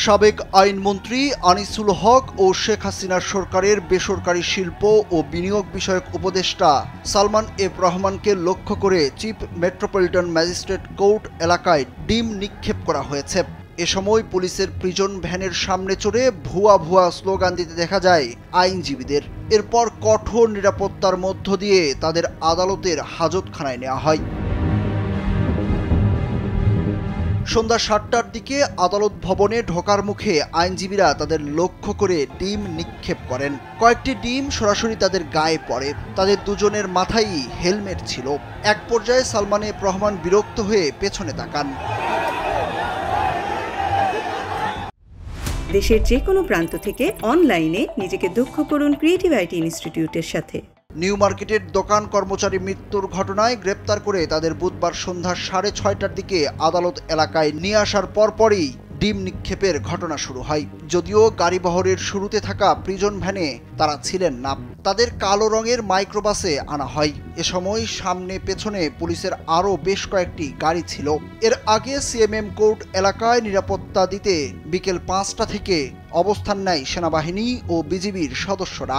সাবেক আইনমন্ত্রী আনিসুল হক ও শেখ হাসিনার সরকারের বেসরকারি শিল্প ও বিনিয়োগ বিষয়ক উপদেষ্টা সালমান এফ রহমানকে লক্ষ্য করে চিফ মেট্রোপলিটন ম্যাজিস্ট্রেট কোর্ট এলাকায় ডিম নিক্ষেপ করা হয়েছে। এ সময় পুলিশের প্রিজন ভ্যানের সামনে চড়ে ভুয়া স্লোগান দিতে দেখা যায় আইনজীবীদের। এরপর কঠোর নিরাপত্তার মধ্য দিয়ে তাদের আদালতের হাজতখানায় নেওয়া হয়। সন্ধ্যা ৭টার দিকে আদালত ভবনে ঢোকার মুখে আইনজীবীরা তাদের লক্ষ্য করে ডিম নিক্ষেপ করেন। কয়েকটি ডিম সরাসরি তাদের গায়ে পড়ে। তাদের দুজনের মাথায় হেলমেট ছিল। এক পর্যায়ে সালমান এফ রহমান বিরক্ত হয়ে পেছনে তাকান। দেশের যে কোনো প্রান্ত থেকে অনলাইনে নিজেকে দক্ষ করুন ক্রিয়েটিভ আইটি ইনস্টিটিউটের সাথে। নিউ মার্কেটের দোকান কর্মচারী মৃত্যুর ঘটনায় গ্রেপ্তার করে তাদের বুধবার সন্ধ্যা ৬:৩০টার দিকে আদালত এলাকায় নিয়ে আসার পরপরই ডিম নিক্ষেপের ঘটনা শুরু হয়। যদিও গাড়িবহরের শুরুতে থাকা প্রিজন ভ্যানে তারা ছিলেন না, তাদের কালো রঙের মাইক্রোবাসে আনা হয়। এ সময় সামনে পেছনে পুলিশের আরও বেশ কয়েকটি গাড়ি ছিল। এর আগে সিএমএম কোর্ট এলাকায় নিরাপত্তা দিতে বিকেল ৫টা থেকে অবস্থান নেয় সেনাবাহিনী ও বিজিবির সদস্যরা।